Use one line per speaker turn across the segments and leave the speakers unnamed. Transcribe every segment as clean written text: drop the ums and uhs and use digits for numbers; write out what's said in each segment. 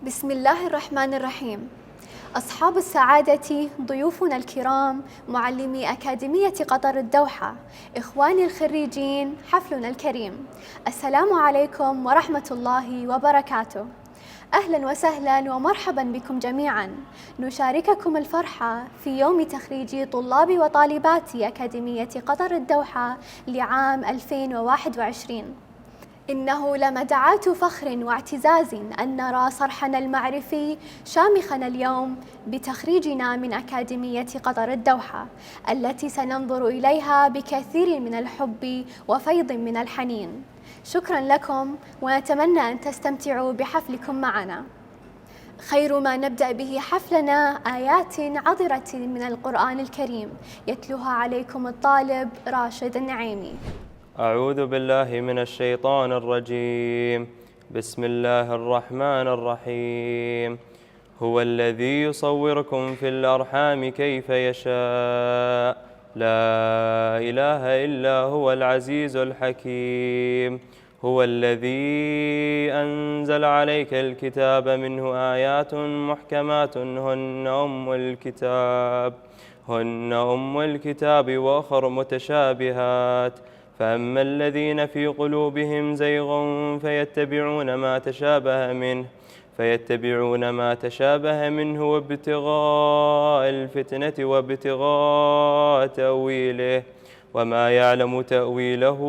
بسم الله الرحمن الرحيم. أصحاب السعادة، ضيوفنا الكرام، معلمي أكاديمية قطر الدوحة، إخواني الخريجين، حفلنا الكريم، السلام عليكم ورحمة الله وبركاته. أهلا وسهلا ومرحبا بكم جميعا. نشارككم الفرحة في يوم تخريج طلاب وطالبات أكاديمية قطر الدوحة لعام 2021. إنه لمدعاة فخر واعتزاز أن نرى صرحنا المعرفي شامخا اليوم بتخريجنا من أكاديمية قطر الدوحة، التي سننظر إليها بكثير من الحب وفيض من الحنين. شكرا لكم، ونتمنى أن تستمتعوا بحفلكم معنا. خير ما نبدأ به حفلنا آيات عطرة من القرآن الكريم يتلوها عليكم الطالب راشد النعيمي.
أعوذ بالله من الشيطان الرجيم. بسم الله الرحمن الرحيم. هو الذي يصوركم في الأرحام كيف يشاء، لا إله إلا هو العزيز الحكيم. هو الذي أنزل عليك الكتاب منه آيات محكمات هن أم الكتاب وأخر متشابهات، فأما الذين في قلوبهم زيغ فيتبعون ما تشابه منه وابتغاء الفتنة وابتغاء تأويله، وما يعلم تأويله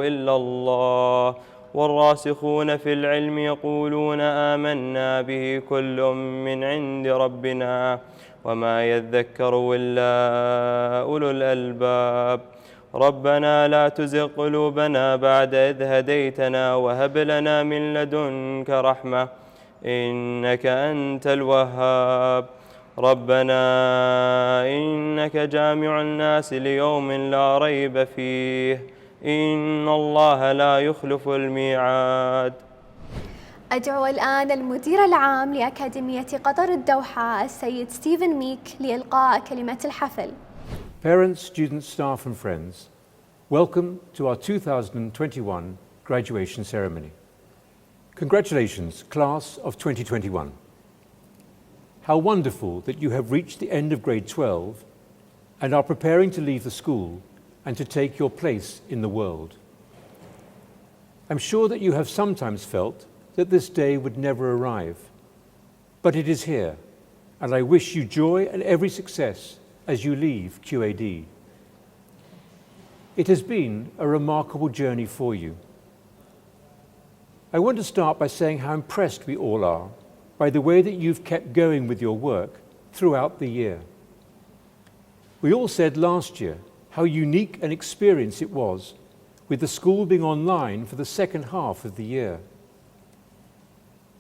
إلا الله، والراسخون في العلم يقولون آمنا به كل من عند ربنا وما يذكر إلا أولو الألباب. ربنا لا تزغ قلوبنا بعد إذ هديتنا وهب لنا من لدنك رحمة إنك أنت الوهاب. ربنا إنك جامع الناس ليوم لا ريب فيه إن الله لا يخلف الميعاد.
أدعو الآن المدير العام لأكاديمية قطر الدوحة السيد ستيفن ميك لإلقاء كلمة الحفل.
Parents, students, staff and friends, welcome to our 2021 graduation ceremony. Congratulations, class of 2021. How wonderful that you have reached the end of grade 12 and are preparing to leave the school and to take your place in the world. I'm sure that you have sometimes felt that this day would never arrive, but it is here, and I wish you joy and every success as you leave QAD. It has been a remarkable journey for you. I want to start by saying how impressed we all are by the way that you've kept going with your work throughout the year. We all said last year how unique an experience it was, with the school being online for the second half of the year.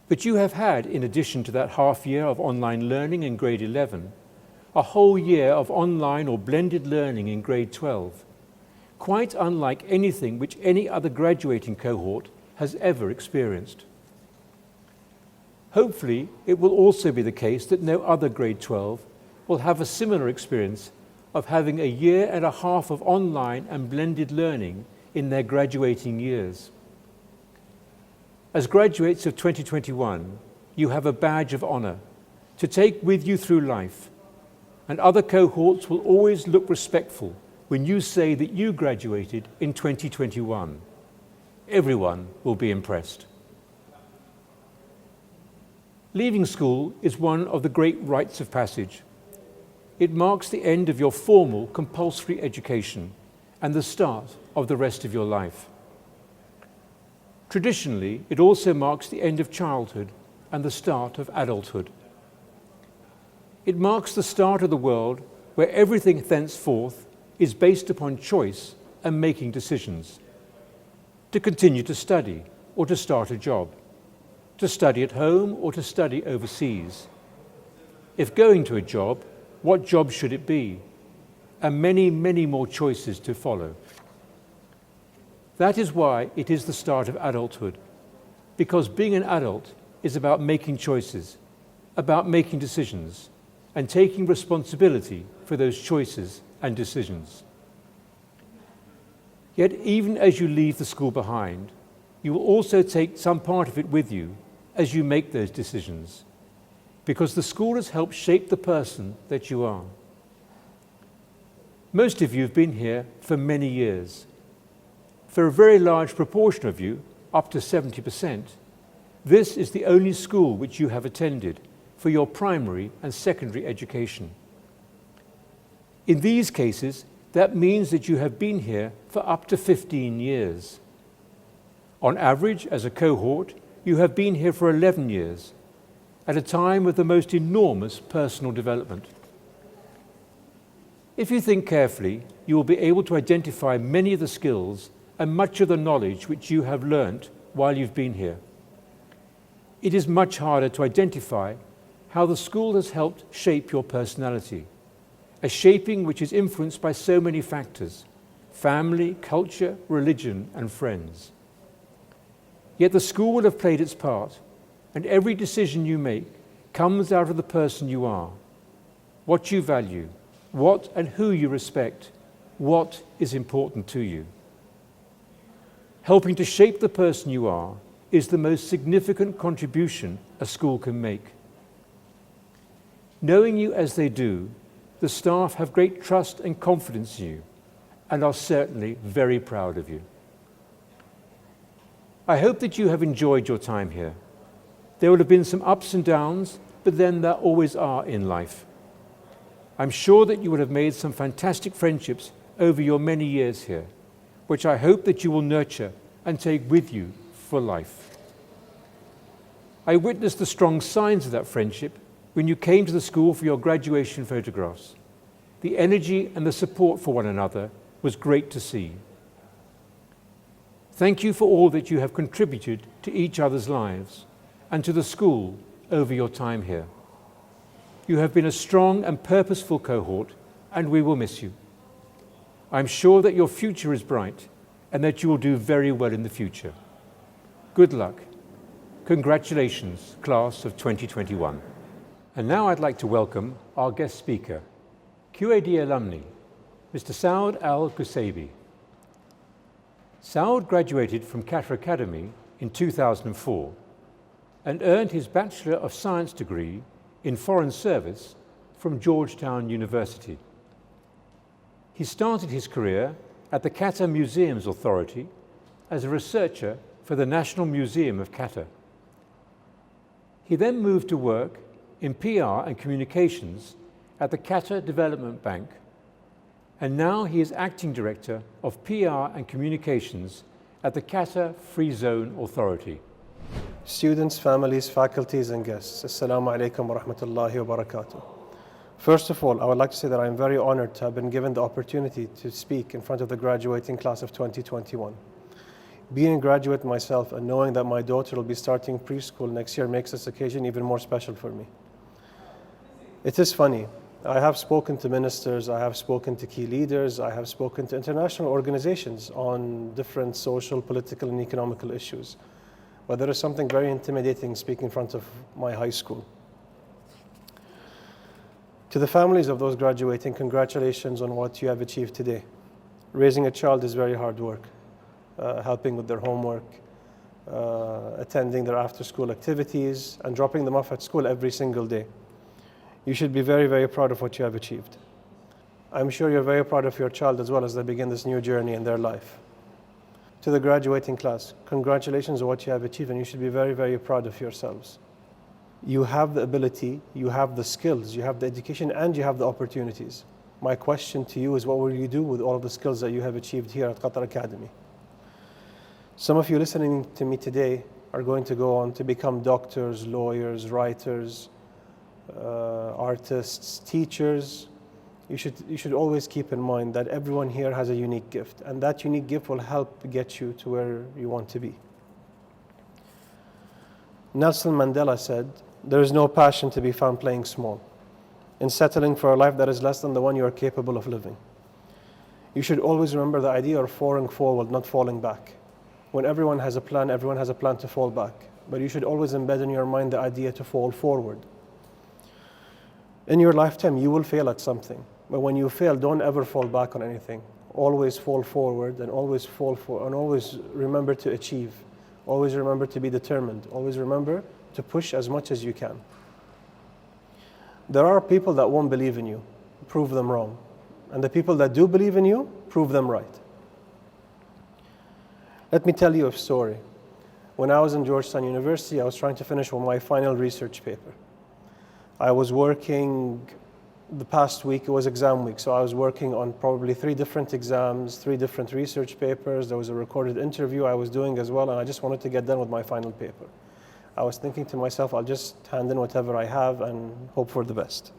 But you have had, in addition to that half year of online learning in grade 11, a whole year of online or blended learning in grade 12, quite unlike anything which any other graduating cohort has ever experienced. Hopefully, it will also be the case that no other grade 12 will have a similar experience of having a year and a half of online and blended learning in their graduating years. As graduates of 2021, you have a badge of honor to take with you through life, and other cohorts will always look respectful when you say that you graduated in 2021. Everyone will be impressed. Leaving school is one of the great rites of passage. It marks the end of your formal compulsory education and the start of the rest of your life. Traditionally, it also marks the end of childhood and the start of adulthood. It marks the start of the world where everything thenceforth is based upon choice and making decisions. To continue to study or to start a job, to study at home or to study overseas. If going to a job, what job should it be? And many, many more choices to follow. That is why it is the start of adulthood, because being an adult is about making choices, about making decisions, and taking responsibility for those choices and decisions. Yet even as you leave the school behind, you will also take some part of it with you as you make those decisions, because the school has helped shape the person that you are. Most of you have been here for many years. For a very large proportion of you, up to 70%, this is the only school which you have attended for your primary and secondary education. In these cases, that means that you have been here for up to 15 years. On average, as a cohort, you have been here for 11 years, at a time of the most enormous personal development. If you think carefully, you will be able to identify many of the skills and much of the knowledge which you have learnt while you've been here. It is much harder to identify how the school has helped shape your personality, a shaping which is influenced by so many factors: family, culture, religion, and friends. Yet the school will have played its part, and every decision you make comes out of the person you are, what you value, what and who you respect, what is important to you. Helping to shape the person you are is the most significant contribution a school can make. Knowing you as they do, the staff have great trust and confidence in you and are certainly very proud of you. I hope that you have enjoyed your time here. There will have been some ups and downs, but then there always are in life. I'm sure that you will have made some fantastic friendships over your many years here, which I hope that you will nurture and take with you for life. I witnessed the strong signs of that friendship when you came to the school for your graduation photographs. The energy and the support for one another was great to see. Thank you for all that you have contributed to each other's lives and to the school over your time here. You have been a strong and purposeful cohort, and we will miss you. I'm sure that your future is bright and that you will do very well in the future. Good luck. Congratulations, class of 2021. And now I'd like to welcome our guest speaker, QAD alumni, Mr. Saud Al-Qusaybi. Saud graduated from Qatar Academy in 2004 and earned his Bachelor of Science degree in Foreign Service from Georgetown University. He started his career at the Qatar Museums Authority as a researcher for the National Museum of Qatar. He then moved to work in PR and communications at the Qatar Development Bank, and now he is acting director of PR and communications at the Qatar Free Zone Authority.
Students, families, faculties, and guests, Assalamu alaikum wa rahmatullahi wa barakatuh. First of all, I would like to say that I am very honored to have been given the opportunity to speak in front of the graduating class of 2021. Being a graduate myself and knowing that my daughter will be starting preschool next year makes this occasion even more special for me. It is funny. I have spoken to ministers, I have spoken to key leaders, I have spoken to international organizations on different social, political, and economical issues. But there is something very intimidating speaking in front of my high school. To the families of those graduating, congratulations on what you have achieved today. Raising a child is very hard work. Helping with their homework, attending their after-school activities, and dropping them off at school every single day. You should be very, very proud of what you have achieved. I'm sure you're very proud of your child as well as they begin this new journey in their life. To the graduating class, congratulations on what you have achieved, and you should be very, very proud of yourselves. You have the ability, you have the skills, you have the education, and you have the opportunities. My question to you is, what will you do with all of the skills that you have achieved here at Qatar Academy? Some of you listening to me today are going to go on to become doctors, lawyers, writers, artists, teachers. You should always keep in mind that everyone here has a unique gift, and that unique gift will help get you to where you want to be. Nelson Mandela said, "There is no passion to be found playing small, in settling for a life that is less than the one you are capable of living." You should always remember the idea of falling forward, not falling back. When everyone has a plan to fall back. But you should always embed in your mind the idea to fall forward. In your lifetime, you will fail at something. But when you fail, don't ever fall back on anything. Always fall forward and always remember to achieve. Always remember to be determined. Always remember to push as much as you can. There are people that won't believe in you. Prove them wrong. And the people that do believe in you, prove them right. Let me tell you a story. When I was in Georgetown University, I was trying to finish my final research paper. I was working the past week, it was exam week, so I was working on probably 3 different exams, 3 different research papers. There was a recorded interview I was doing as well, and I just wanted to get done with my final paper. I was thinking to myself, I'll just hand in whatever I have and hope for the best.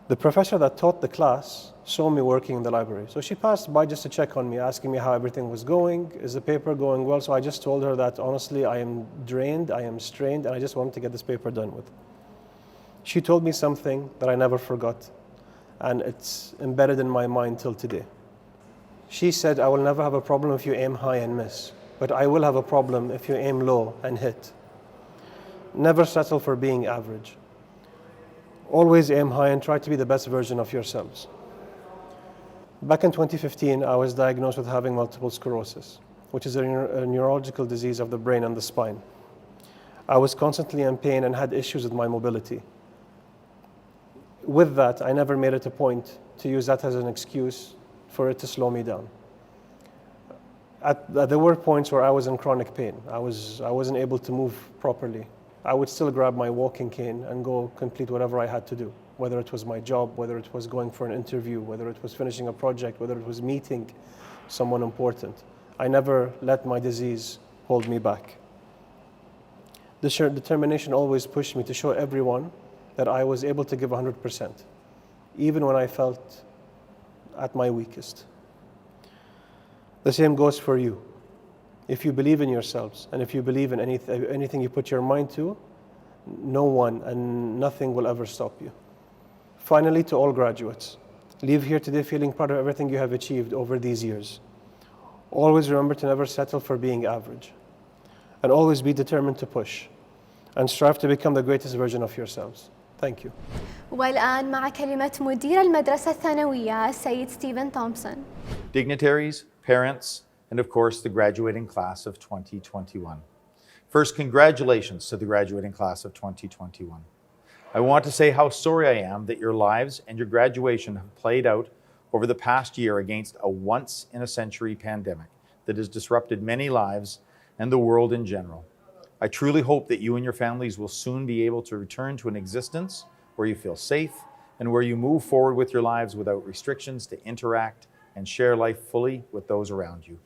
The professor that taught the class saw me working in the library. So she passed by just to check on me, asking me how everything was going. Is the paper going well? So I just told her that honestly, I am drained, I am strained, and I just wanted to get this paper done with. She told me something that I never forgot, and it's embedded in my mind till today. She said, I will never have a problem if you aim high and miss, but I will have a problem if you aim low and hit. Never settle for being average. Always aim high and try to be the best version of yourselves. Back in 2015, I was diagnosed with having multiple sclerosis, which is a neurological disease of the brain and the spine. I was constantly in pain and had issues with my mobility. With that, I never made it a point to use that as an excuse for it to slow me down. There were points where I was in chronic pain. I wasn't able to move properly. I would still grab my walking cane and go complete whatever I had to do, whether it was my job, whether it was going for an interview, whether it was finishing a project, whether it was meeting someone important. I never let my disease hold me back. This determination always pushed me to show everyone that I was able to give 100%, even when I felt at my weakest. The same goes for you. If you believe in yourselves, and if you believe in anything you put your mind to, no one and nothing will ever stop you. Finally, to all graduates, leave here today feeling proud of everything you have achieved over these years. Always remember to never settle for being average, and always be determined to push, and strive to become the greatest version of yourselves. Thank you.
والآن مع كلمة مدير المدرسة الثانوية السيد ستيفن تومسون.
Dignitaries, parents, and of course the graduating class of 2021. First, congratulations to the graduating class of 2021. I want to say how sorry I am that your lives and your graduation have played out over the past year against a once-in-a-century pandemic that has disrupted many lives and the world in general. I truly hope that you and your families will soon be able to return to an existence where you feel safe and where you move forward with your lives without restrictions to interact and share life fully with those around you.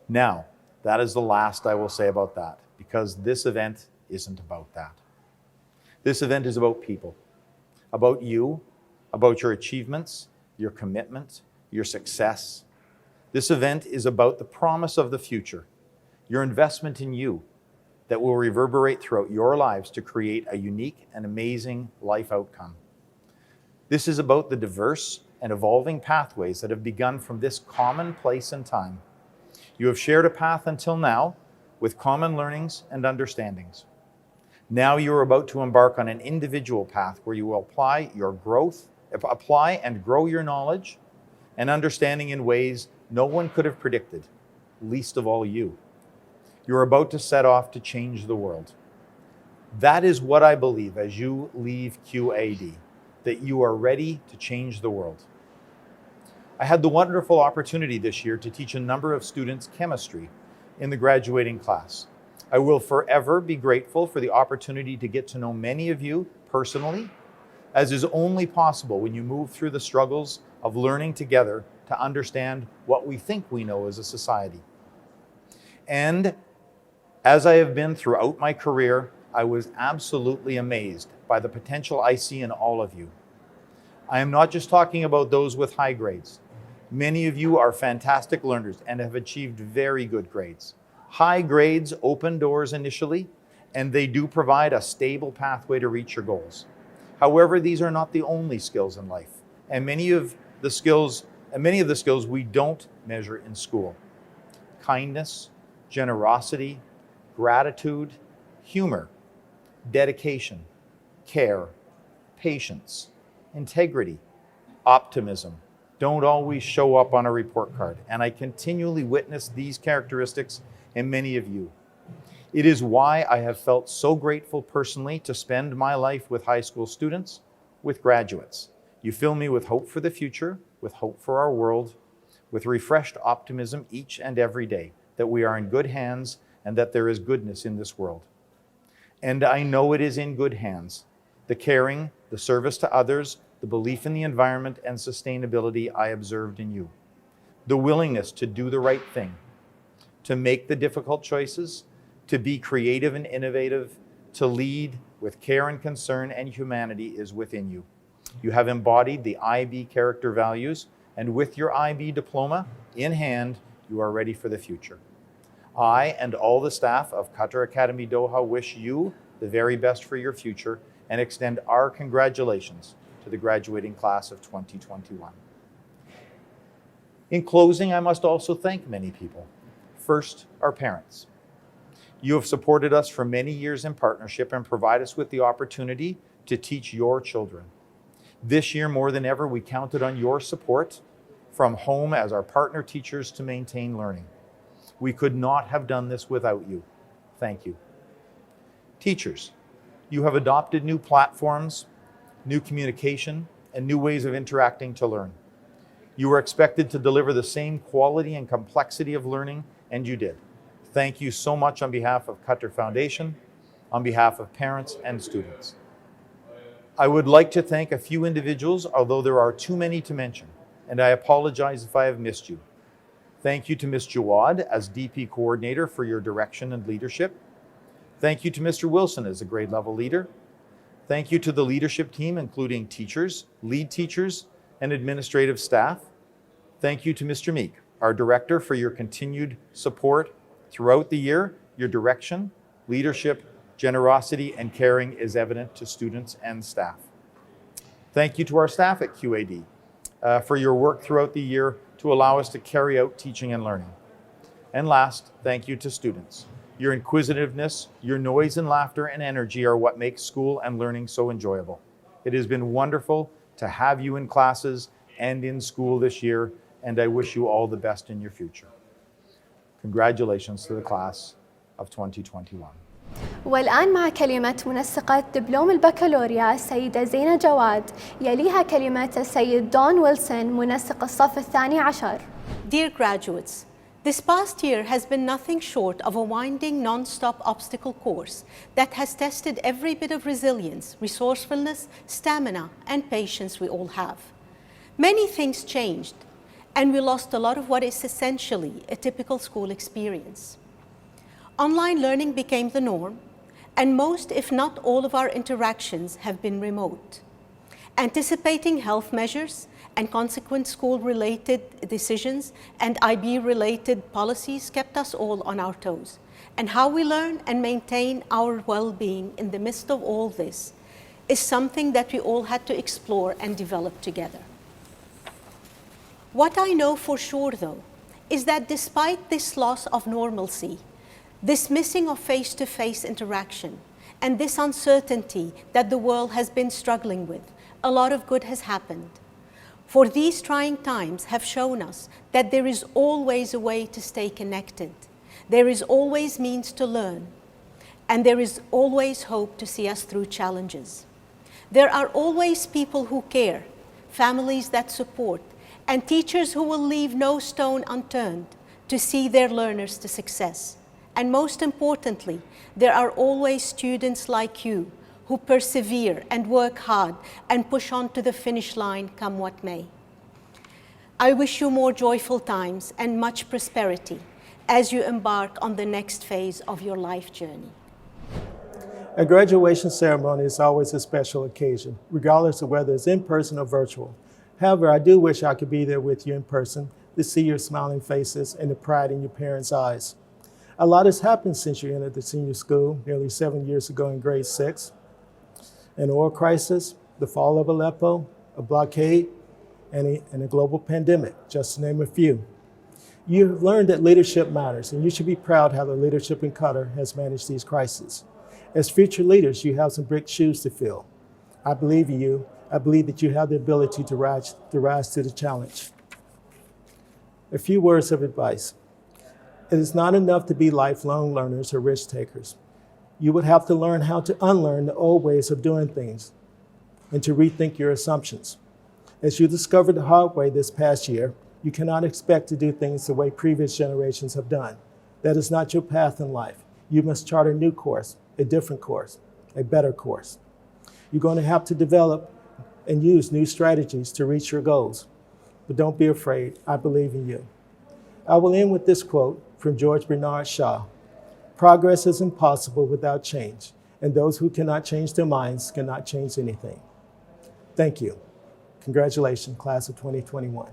Now, that is the last I will say about that, because this event isn't about that. This event is about people, about you, about your achievements, your commitment, your success. This event is about the promise of the future, your investment in you, that will reverberate throughout your lives to create a unique and amazing life outcome. This is about the diverse and evolving pathways that have begun from this common place and time. You have shared a path until now with common learnings and understandings. Now you are about to embark on an individual path where you will apply and grow your knowledge and understanding in ways no one could have predicted, least of all you. You're about to set off to change the world. That is what I believe as you leave QAD, that you are ready to change the world. I had the wonderful opportunity this year to teach a number of students chemistry in the graduating class. I will forever be grateful for the opportunity to get to know many of you personally, as is only possible when you move through the struggles of learning together to understand what we think we know as a society. And as I have been throughout my career, I was absolutely amazed by the potential I see in all of you. I am not just talking about those with high grades. Many of you are fantastic learners and have achieved very good grades. High grades open doors initially, and they do provide a stable pathway to reach your goals. However, these are not the only skills in life, and many of the skills we don't measure in school. Kindness, generosity, gratitude, humor, dedication, care, patience, integrity, optimism don't always show up on a report card, and I continually witness these characteristics in many of you. It is why I have felt so grateful personally to spend my life with high school students, with graduates. You fill me with hope for the future, with hope for our world, with refreshed optimism each and every day that we are in good hands and that there is goodness in this world. And I know it is in good hands. The caring, the service to others, the belief in the environment and sustainability I observed in you. The willingness to do the right thing, to make the difficult choices, to be creative and innovative, to lead with care and concern and humanity is within you. You have embodied the IB character values, and with your IB diploma in hand, you are ready for the future. I and all the staff of Qatar Academy Doha wish you the very best for your future and extend our congratulations to the graduating class of 2021. In closing, I must also thank many people. First, our parents. You have supported us for many years in partnership and provide us with the opportunity to teach your children. This year, more than ever, we counted on your support from home as our partner teachers to maintain learning. We could not have done this without you. Thank you. Teachers, you have adopted new platforms, new communication, and new ways of interacting to learn. You were expected to deliver the same quality and complexity of learning, and you did. Thank you so much on behalf of Qatar Foundation, on behalf of parents and students. I would like to thank a few individuals, although there are too many to mention, and I apologize if I have missed you. Thank you to Ms. Jawad as DP Coordinator for your direction and leadership. Thank you to Mr. Wilson as a grade level leader. Thank you to the leadership team, including teachers, lead teachers, and administrative staff. Thank you to Mr. Meek, our director, for your continued support throughout the year. Your direction, leadership, generosity, and caring is evident to students and staff. Thank you to our staff at QAD for your work throughout the year to allow us to carry out teaching and learning. And last, thank you to students. Your inquisitiveness, your noise and laughter and energy are what makes school and learning so enjoyable. It has been wonderful to have you in classes and in school this year, and I wish you all the best in your future. Congratulations to the class of 2021.
والآن مع كلمة منسقة دبلوم البكالوريا السيدة زينة جواد، يليها كلمة السيد دون ويلسون منسق الصف الثاني عشر.
Dear graduates, this past year has been nothing short of a winding, non-stop obstacle course that has tested every bit of resilience, resourcefulness, stamina, and patience we all have. Many things changed, and we lost a lot of what is essentially a typical school experience. Online learning became the norm, and most, if not all, of our interactions have been remote. Anticipating health measures and consequent school-related decisions and IB-related policies kept us all on our toes. And how we learn and maintain our well-being in the midst of all this is something that we all had to explore and develop together. What I know for sure, though, is that despite this loss of normalcy, this missing of face-to-face interaction, and this uncertainty that the world has been struggling with, a lot of good has happened. For these trying times have shown us that there is always a way to stay connected. There is always means to learn, and there is always hope to see us through challenges. There are always people who care, families that support, and teachers who will leave no stone unturned to see their learners to success. And most importantly, there are always students like you who persevere and work hard and push on to the finish line come what may. I wish you more joyful times and much prosperity as you embark on the next phase of your life journey.
A graduation ceremony is always a special occasion, regardless of whether it's in person or virtual. However, I do wish I could be there with you in person to see your smiling faces and the pride in your parents' eyes. A lot has happened since you entered the senior school nearly 7 years ago in grade 6. An oil crisis, the fall of Aleppo, a blockade, and a global pandemic, just to name a few. You have learned that leadership matters, and you should be proud how the leadership in Qatar has managed these crises. As future leaders, you have some big shoes to fill. I believe in you. I believe that you have the ability to rise to the challenge. A few words of advice. It is not enough to be lifelong learners or risk takers. You would have to learn how to unlearn the old ways of doing things and to rethink your assumptions. As you discovered the hard way this past year, you cannot expect to do things the way previous generations have done. That is not your path in life. You must chart a new course, a different course, a better course. You're going to have to develop and use new strategies to reach your goals. But don't be afraid, I believe in you. I will end with this quote from George Bernard Shaw. Progress is impossible without change, and those who cannot change their minds cannot change anything. Thank you. Congratulations, class of 2021.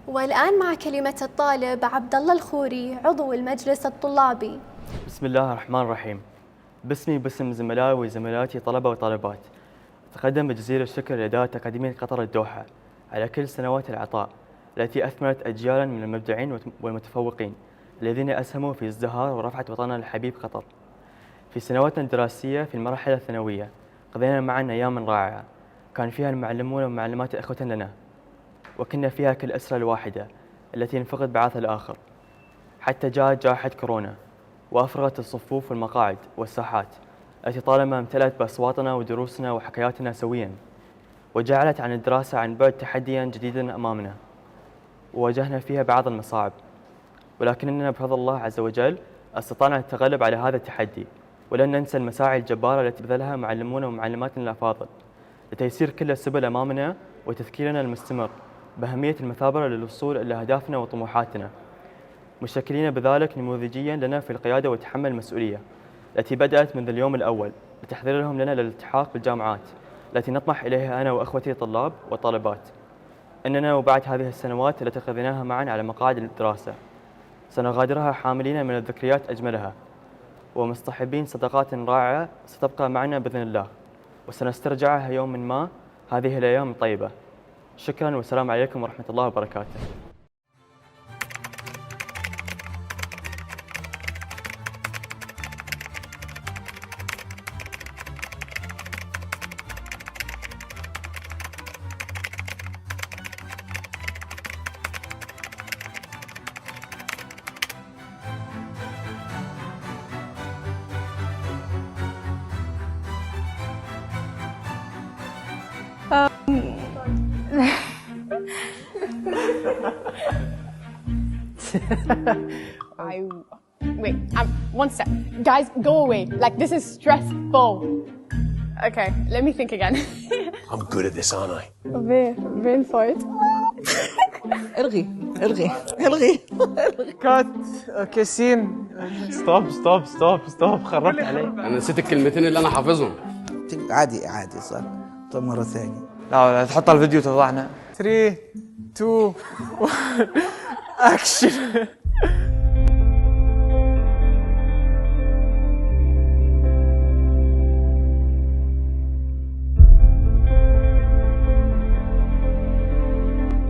والآن مع كلمة الطالب عبد الله الخوري عضو المجلس الطلابي.
بسم الله الرحمن الرحيم. باسمي وباسم زملائي وزميلاتي طلبة وطالبات أتقدم بجزيل الشكر لإدارة أكاديمية قطر الدوحة على كل سنوات العطاء التي أثمرت أجيالا من المبدعين والمتفوقين الذين أسهموا في ازدهار ورفعة وطننا الحبيب قطر. في سنواتنا الدراسية في المرحلة الثانوية قضينا معا أياما رائعة كان فيها المعلمون والمعلمات إخوة لنا، وكنا فيها كالأسرة الواحدة التي نفقد بعضها الآخر، حتى جاءت جائحة كورونا وأفرغت الصفوف والمقاعد والساحات التي طالما امتلأت بأصواتنا ودروسنا وحكاياتنا سويا، وجعلت عن الدراسة عن بعد تحديا جديدا أمامنا، وواجهنا فيها بعض المصاعب، ولكننا بفضل الله عز وجل استطعنا التغلب على هذا التحدي، ولن ننسى المساعي الجبارة التي بذلها معلمونا ومعلماتنا الأفاضل لتيسير كل السبل أمامنا وتذكيرنا المستمر بأهمية المثابرة للوصول إلى أهدافنا وطموحاتنا، مشكلين بذلك نموذجيا لنا في القيادة وتحمل المسؤولية التي بدأت منذ اليوم الأول بتحضيرهم لنا للالتحاق بالجامعات التي نطمح إليها أنا وأخوتي الطلاب والطالبات. إننا وبعد هذه السنوات التي قضيناها معا على مقاعد الدراسة سنغادرها حاملين من الذكريات أجملها ومصطحبين صداقات رائعة ستبقى معنا بإذن الله، وسنسترجعها يوما ما هذه الأيام الطيبة. شكرا والسلام عليكم ورحمة الله وبركاته.
Wait, one sec. Guys, go away. Like, this is stressful. Okay, let me think again.
I'm good at this, aren't I?
Brain fart.
الغي
كات. اوكي سين. ستوب خربت علي.
انا نسيت الكلمتين اللي انا حافظهم.
عادي صح. طب مرة ثانية.
لا تحط الفيديو تضعنا. 3 2 1 اكشن.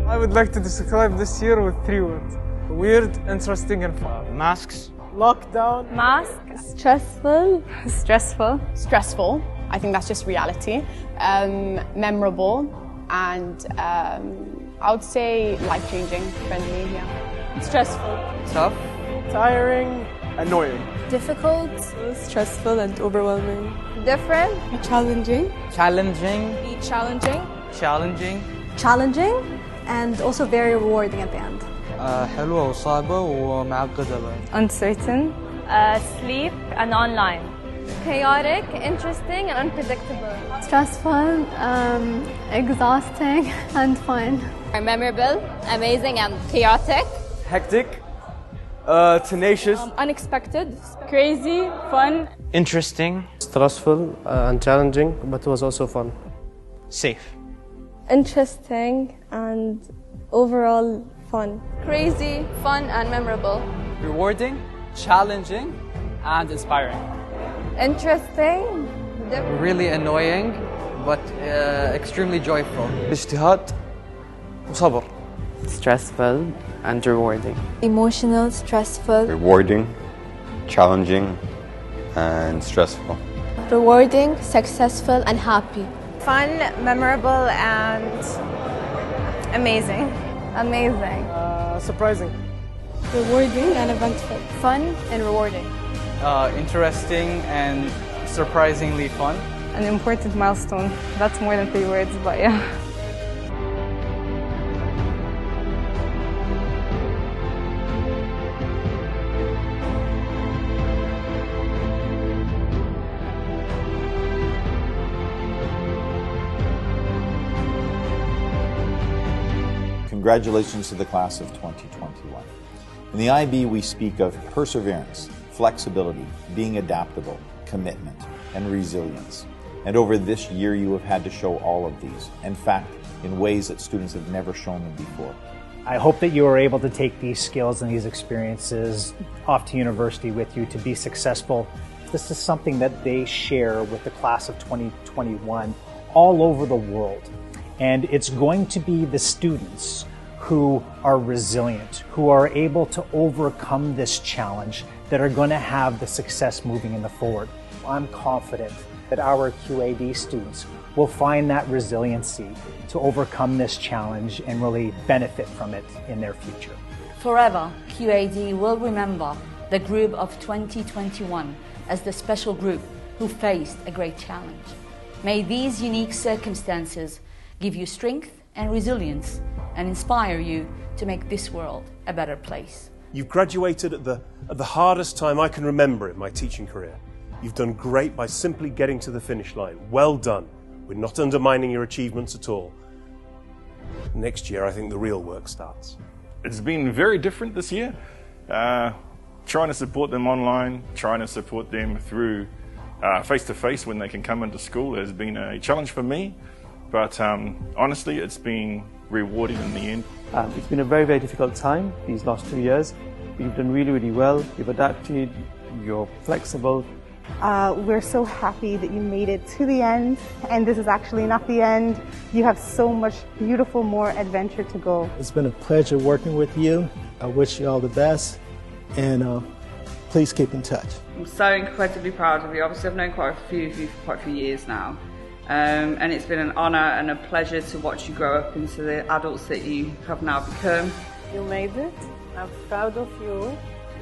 I would like to describe this year with 3 words: weird, interesting, and fun. Masks.
Lockdown.
Mask. Stressful. I think that's just reality. Memorable, and I would say life-changing, friendly. Yeah.
Stressful.
Tough.
Tiring.
Annoying.
Difficult.
Stressful and overwhelming.
Different.
Challenging.
Challenging.
Challenging, and also very rewarding at the end.
حلوة وصعبة ومعقدة بعد.
Uncertain. Sleep and online. Chaotic, interesting, and unpredictable.
Stressful, exhausting, and fun.
Memorable, amazing, and chaotic.
Hectic. Tenacious.
Unexpected. Crazy, fun.
Interesting.
Stressful and challenging, but it was also fun.
Safe.
Interesting and overall fun. Crazy, fun, and memorable.
Rewarding, challenging, and inspiring.
Interesting.
Really annoying, but extremely joyful. اجتهاد وصبر.
Stressful and rewarding.
Emotional, stressful.
Rewarding, challenging, and stressful.
Rewarding, successful, and happy.
Fun, memorable, and amazing.
Amazing.
Surprising. Rewarding and eventful.
Fun and rewarding.
Interesting and surprisingly fun.
An important milestone. That's more than 3 words, but yeah.
Congratulations to the class of 2021. In the IB, we speak of perseverance, flexibility, being adaptable, commitment, and resilience. And over this year, you have had to show all of these, in fact, in ways that students have never shown them before.
I hope that you are able to take these skills and these experiences off to university with you to be successful. This is something that they share with the class of 2021 all over the world. And it's going to be the students who are resilient, who are able to overcome this challenge, that are going to have the success moving in the forward. I'm confident that our QAD students will find that resiliency to overcome this challenge and really benefit from it in their future.
Forever, QAD will remember the group of 2021 as the special group who faced a great challenge. May these unique circumstances give you strength and resilience and inspire you to make this world a better place.
You've graduated at the hardest time I can remember in my teaching career. You've done great by simply getting to the finish line. Well done. We're not undermining your achievements at all. Next year, I think the real work starts.
It's been very different this year. Trying to support them online, trying to support them through face-to-face when they can come into school has been a challenge for me. But honestly, it's been rewarding in the end.
It's been a very, very difficult time these last 2 years. You've done really, really well. You've adapted, you're flexible.
We're so happy that you made it to the end, and this is actually not the end. You have so much beautiful more adventure to go.
It's been a pleasure working with you. I wish you all the best, and please keep in touch.
I'm so incredibly proud of you. Obviously, I've known quite a few of you for quite a few years now. And it's been an honour and a pleasure to watch you grow up into the adults that you have now become.
You made it. I'm proud of you.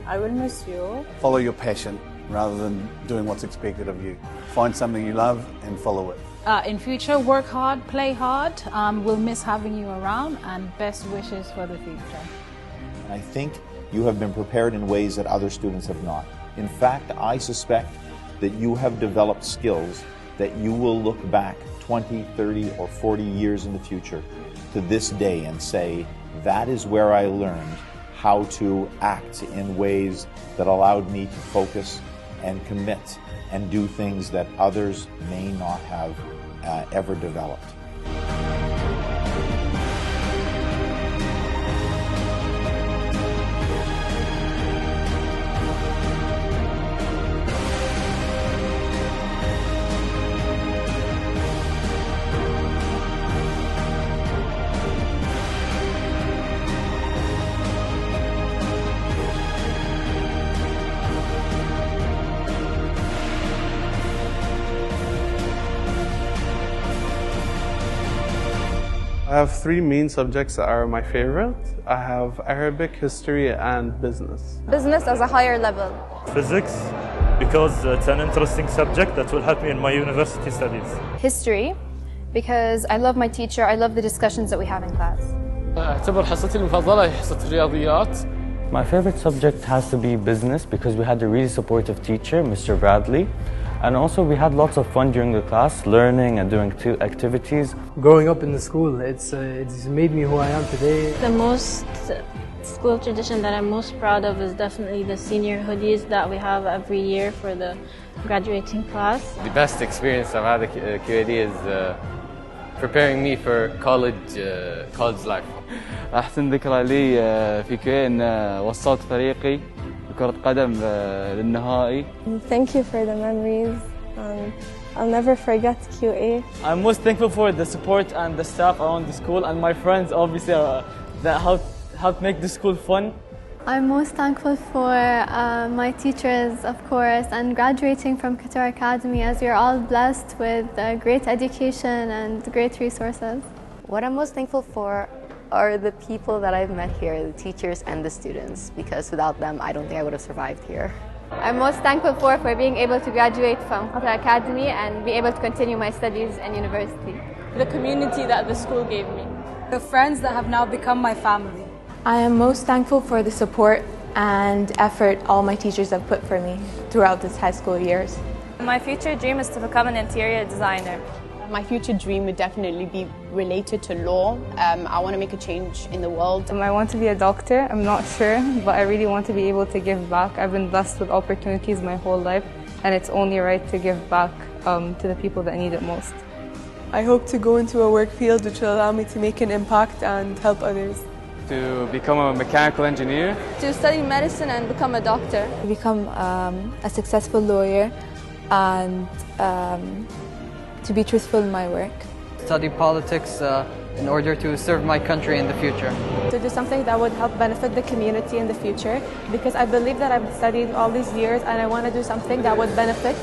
I will miss you.
Follow your passion rather than doing what's expected of you. Find something you love and follow it.
In future, work hard, play hard. We'll miss having you around, and best wishes for the future.
I think you have been prepared in ways that other students have not. In fact, I suspect that you have developed skills that you will look back 20, 30, or 40 years in the future to this day and say, that is where I learned how to act in ways that allowed me to focus and commit and do things that others may not have ever developed.
I have 3 main subjects that are my favorite. I have Arabic, history, and business.
Business as a higher level.
Physics, because it's an interesting subject that will help me in my university studies.
History, because I love my teacher. I love the discussions that we have in class.
أعتبر حصتي المفضلة هي حصة الرياضيات.
My favorite subject has to be business because we had a really supportive teacher, Mr. Bradley. And also we had lots of fun during the class, learning and doing activities.
Growing up in the school, it's made me who I am today.
The most school tradition that I'm most proud of is definitely the senior hoodies that we have every year for the graduating class.
The best experience I've had at QAD is preparing me for college life.
أحسن ذكرى لي في QA إن وصلت فريقي بكرة قدم للنهائي.
Thank you for the memories. I'll never forget QA.
I'm most thankful for the support and the staff around the school, and my friends obviously that helped make the school fun.
I'm most thankful for my teachers, of course, and graduating from Qatar Academy, as we're all blessed with great education and great resources.
What I'm most thankful for
are the people that I've met here, the teachers and the students, because without them, I don't think I would have survived here.
I'm most thankful for being able to graduate from Qatar Academy and be able to continue my studies in university.
The community that the school gave me. The friends that have now become my family.
I am most thankful for the support and effort all my teachers have put for me throughout this high school years.
My future dream is to become an interior designer.
My future dream would definitely be related to law. I want to make a change in the world.
I want to be a doctor, I'm not sure, but I really want to be able to give back. I've been blessed with opportunities my whole life, and it's only right to give back to the people that need it most.
I hope to go into a work field which will allow me to make an impact and help others.
To become a mechanical engineer.
To study medicine and become a doctor.
To become a successful lawyer and to be truthful in my work.
Study politics in order to serve my country in the future.
To do something that would help benefit the community in the future, because I believe that I've studied all these years and I want to do something that would benefit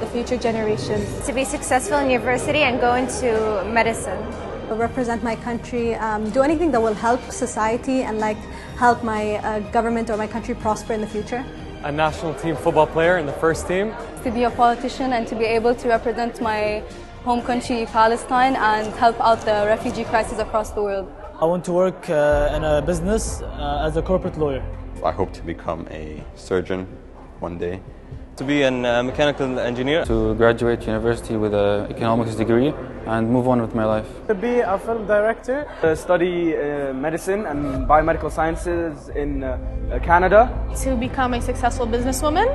the future generations. To be successful in university and go into medicine.
Represent my country, do anything that will help society and help my government or my country prosper in the future.
A national team football player in the first team.
To be a politician and to be able to represent my home country, Palestine, and help out the refugee crisis across the world.
I want to work in a business as a corporate lawyer.
I hope to become a surgeon one day.
To be a mechanical engineer.
To graduate university with an economics degree and move on with my life.
To be a film director.
Study medicine and biomedical sciences in Canada.
To become a successful businesswoman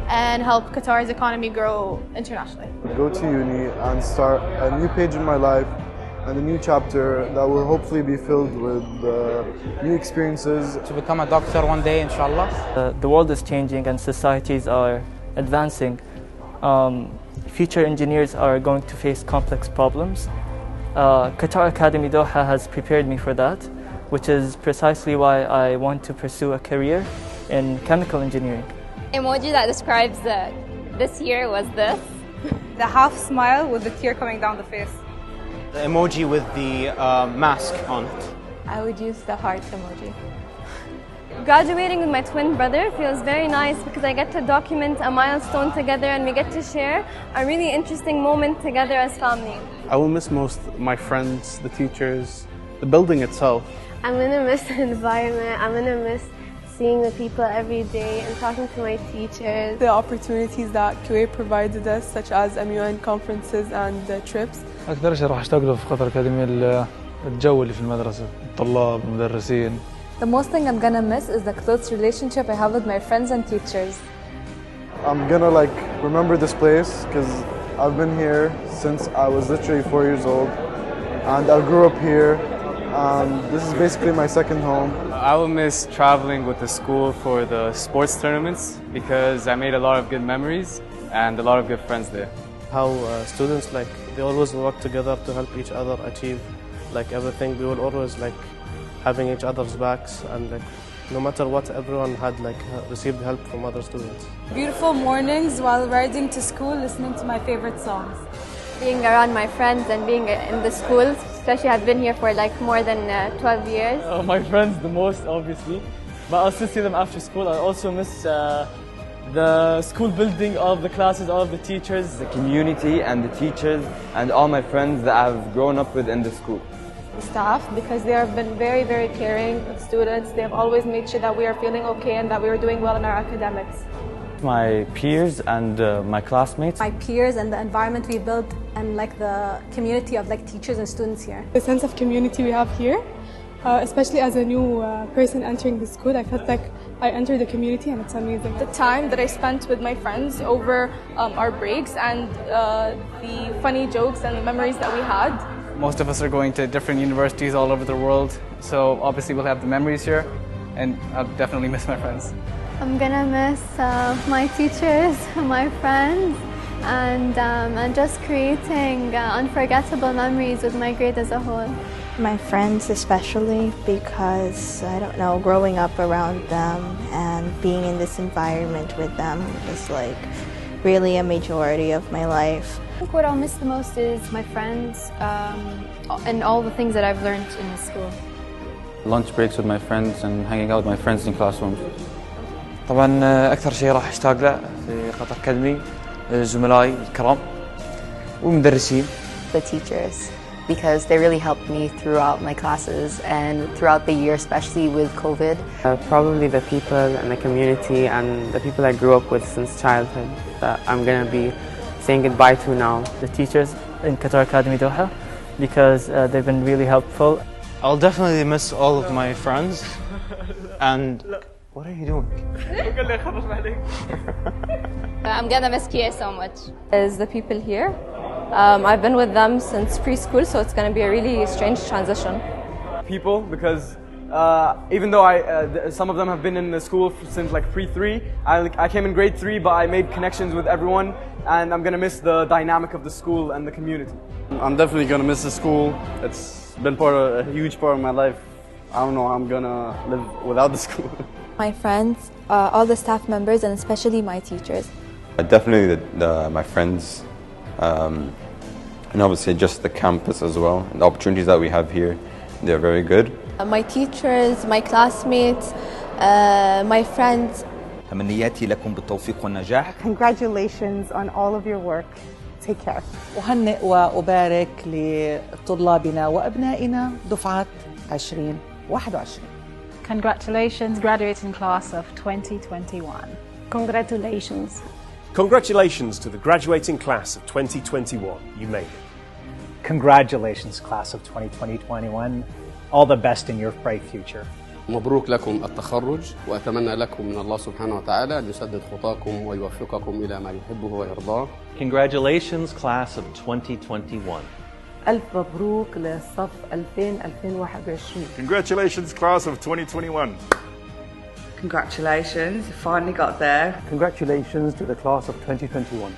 and help Qatar's economy grow internationally.
Go to uni and start a new page in my life and a new chapter that will hopefully be filled with new experiences.
To become a doctor one day, inshallah.
The world is changing and societies are advancing. Future engineers are going to face complex problems. Qatar Academy Doha has prepared me for that, which is precisely why I want to pursue a career in chemical engineering.
Emoji that describes this year was this. The half smile with the tear coming down the face.
The emoji with the mask on it.
I would use the heart emoji.
Graduating with my twin brother feels very nice because I get to document a milestone together and we get to share a really interesting moment together as family.
I will miss most my friends, the teachers, the building itself.
I'm going to miss the environment. I'm going to miss seeing the people every day and talking to my teachers.
The opportunities that Kuwait provided us, such as MUN conferences and trips.
أكثر شيء راح أشتاق له في قطر أكاديمية الجو اللي في المدرسة، الطلاب، المدرسين.
The most thing I'm gonna miss is the close relationship I have with my friends and teachers.
I'm gonna remember this place because I've been here since I was literally 4 years old and I grew up here. This is basically my second home.
I will miss traveling with the school for the sports tournaments because I made a lot of good memories and a lot of good friends there.
How students they always work together to help each other achieve everything. We will always having each other's backs and no matter what, everyone had received help from other students.
Beautiful mornings while riding to school, listening to my favorite songs.
Being around my friends and being in the school, especially I've been here for more than 12 years.
My friends the most, obviously, but I'll still see them after school. I also miss the school building, all of the classes, all of the teachers.
The community and the teachers and all my friends that I've grown up with in the school.
Staff, because they have been very, very caring with students. They have always made sure that we are feeling okay and that we are doing well in our academics.
My peers and my classmates.
My peers and the environment we built and the community of teachers and students here.
The sense of community we have here, especially as a new person entering the school, I felt like I entered the community and it's amazing.
The time that I spent with my friends over our breaks and the funny jokes and the memories that we had.
Most of us are going to different universities all over the world, so obviously we'll have the memories here, and I'll definitely miss my friends.
I'm gonna miss my teachers, my friends, and just creating unforgettable memories with my grade as a whole.
My friends especially, because, I don't know, growing up around them and being in this environment with them was really a majority of my life.
I think what I'll miss the most is my friends and all the things that I've learned in the school.
lunch breaks with my friends and hanging out with my friends in classrooms.
طبعا أكثر شيء راح أشتاق له في قطر أكاديمي زملائي الكرام والمدرسين.
The teachers, because they really helped me throughout my classes and throughout the year, especially with COVID.
Probably the people and the community and the people I grew up with since childhood that I'm going to be saying goodbye to now.
The teachers in Qatar Academy Doha, because they've been really helpful.
I'll definitely miss all of my friends. And what are you doing?
I'm gonna miss Kia so much.
Is the people here. I've been with them since preschool, so it's going to be a really strange transition.
People, because even though some of them have been in the school since like pre-3, I came in grade 3, but I made connections with everyone, and I'm gonna miss the dynamic of the school and the community.
I'm definitely gonna miss the school. It's been a huge part of my life. I don't know how I'm gonna live without the school.
My friends, all the staff members, and especially my teachers.
Definitely my friends, and obviously just the campus as well. And the opportunities that we have here, they're very good.
My teachers, my classmates, my friends.
تمنياتي لكم بالتوفيق والنجاح.
Congratulations on all of your work. Take care.
أهنئ وأبارك لطلابنا وأبنائنا دفعة 2021.
Congratulations, graduating class of 2021.
Congratulations.
Congratulations to the graduating class of 2021. You made it.
Congratulations, class of 2021. All the best in your bright future.
مبروك لكم التخرج وأتمنى لكم من الله سبحانه وتعالى أن يسدد خطاكم ويوفقكم إلى ما يحبه ويرضاه.
Congratulations, class of 2021.
ألف مبروك لصف 2021.
Congratulations, class of 2021.
Congratulations, you finally got there.
Congratulations to the class of 2021.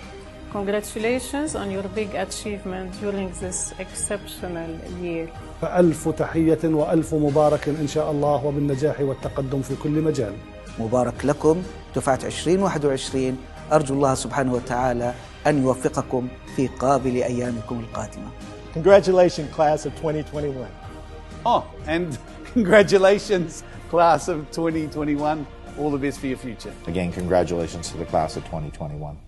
Congratulations on your big achievement during this exceptional year.
فألف تحية وألف مبارك إن شاء الله وبالنجاح والتقدم في كل مجال.
مبارك لكم دفعة 2021. أرجو الله سبحانه وتعالى أن يوفقكم في قابل أيامكم القادمة.
Congratulations, class of 2021.
Oh, and congratulations, class of 2021. All the best for your future.
Again, congratulations to the class of 2021.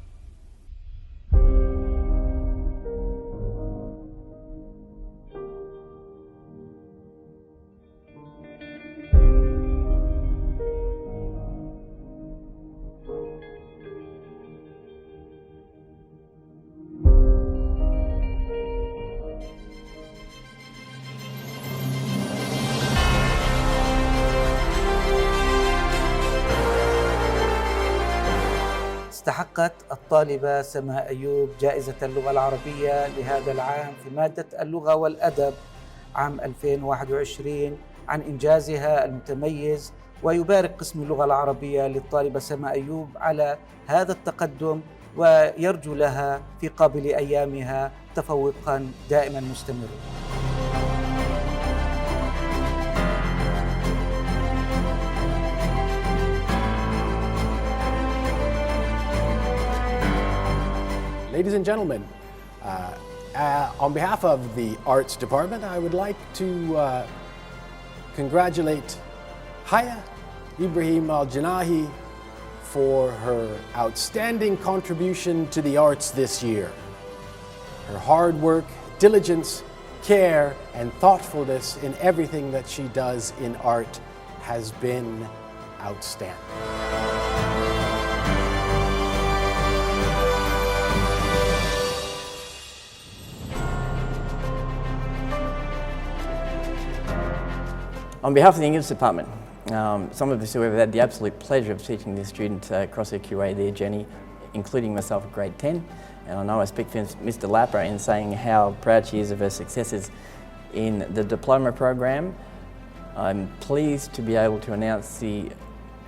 استحقت الطالبة سماء أيوب جائزة اللغة العربية لهذا العام في مادة اللغة والأدب عام 2021 عن إنجازها المتميز، ويبارك قسم اللغة العربية للطالبة سماء أيوب على هذا التقدم، ويرجو لها في قابل أيامها تفوقا دائما مستمرا.
Ladies and gentlemen, on behalf of the Arts Department, I would like to congratulate Haya Ibrahim Al-Janahi for her outstanding contribution to the arts this year. Her hard work, diligence, care, and thoughtfulness in everything that she does in art has been outstanding.
On behalf of the English department, some of us who have had the absolute pleasure of teaching this student across her QA journey, including myself at grade 10, and I know I speak for Mr. Lapper in saying how proud she is of her successes in the diploma program. I'm pleased to be able to announce the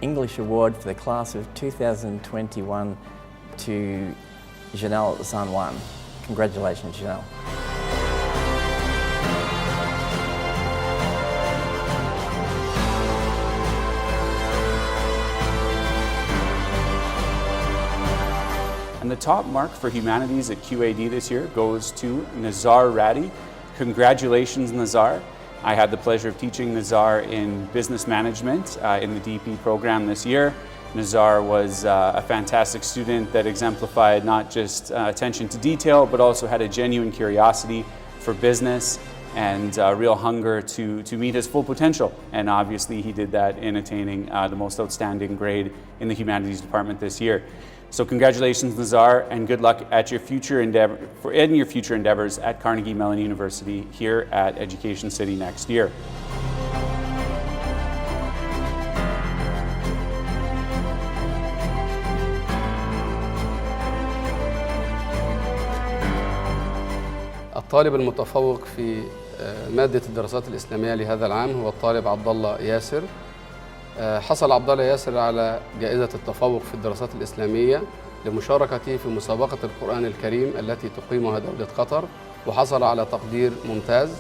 English Award for the class of 2021 to Janelle Sanwan. Congratulations, Janelle.
And the top mark for humanities at QAD this year goes to Nazar Raddi. Congratulations, Nazar. I had the pleasure of teaching Nazar in business management in the DP program this year. Nazar was a fantastic student that exemplified not just attention to detail, but also had a genuine curiosity for business and real hunger to meet his full potential. And obviously he did that in attaining the most outstanding grade in the humanities department this year. So congratulations, Nazar, and good luck at your future endeavors at Carnegie Mellon University here at Education City next year.
الطالب المتفوق في مادة الدراسات الإسلامية لهذا العام هو الطالب عبد الله ياسر. حصل عبد الله ياسر على جائزة التفوق في الدراسات الإسلامية لمشاركته في مسابقة القرآن الكريم التي تقيمها دولة قطر، وحصل على تقدير ممتاز،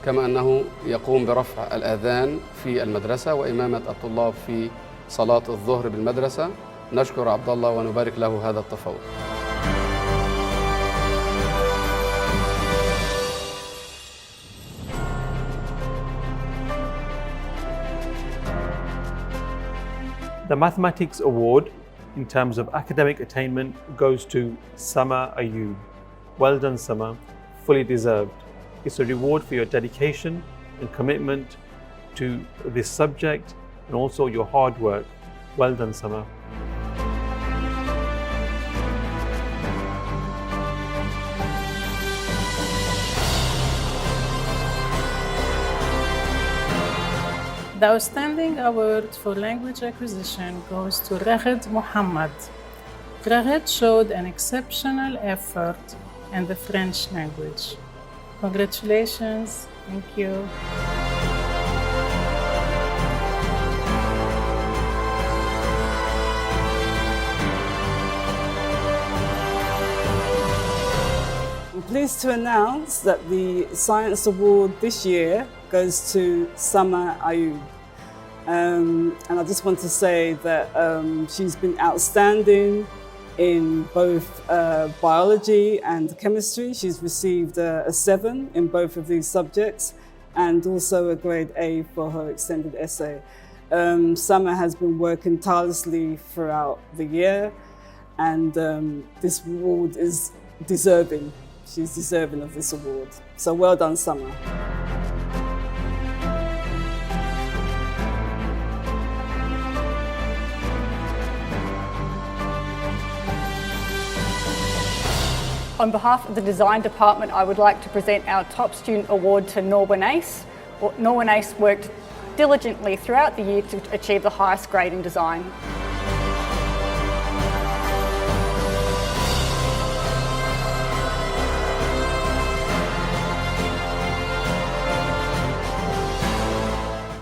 كما أنه يقوم برفع الأذان في المدرسة وإمامة الطلاب في صلاة الظهر بالمدرسة. نشكر عبد الله ونبارك له هذا التفوق.
The Mathematics Award in terms of academic attainment goes to Sama Ayub. Well done, Sama, fully deserved. It's a reward for your dedication and commitment to this subject and also your hard work. Well done, Sama.
The outstanding award for language acquisition goes to Raghid Muhammad. Raghid showed an exceptional effort in the French language. Congratulations, thank you.
I'm pleased to announce that the Science Award this year goes to Sama Ayub. And I just want to say that she's been outstanding in both biology and chemistry. She's received a 7 in both of these subjects and also a grade A for her extended essay. Sama has been working tirelessly throughout the year, and this award is deserving. She's deserving of this award. So well done, Sama.
On behalf of the Design Department, I would like to present our Top Student Award to Norwin Ace. Norwin Ace worked diligently throughout the year to achieve the highest grade in design.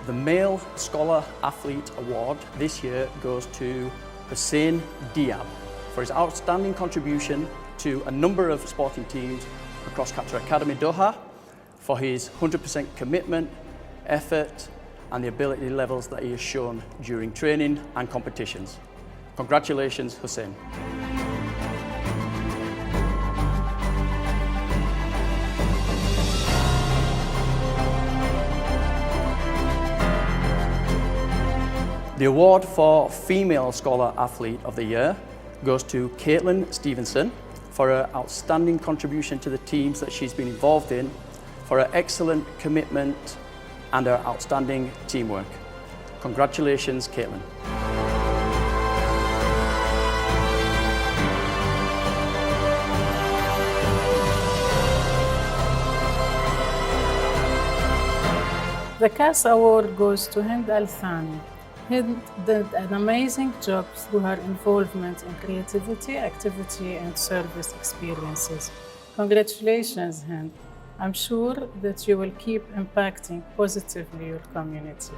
The Male Scholar Athlete Award this year goes to Hussein Diab for his outstanding contribution to a number of sporting teams across Qatar Academy Doha, for his 100% commitment, effort and the ability levels that he has shown during training and competitions. Congratulations, Hussein. The award for Female Scholar Athlete of the Year goes to Caitlin Stevenson for her outstanding contribution to the teams that she's been involved in, for her excellent commitment and her outstanding teamwork. Congratulations, Caitlin.
The CAS Award goes to Hind Al-Thani. Hind did an amazing job through her involvement in creativity, activity and service experiences. Congratulations, Hind. I'm sure that you will keep impacting positively your community.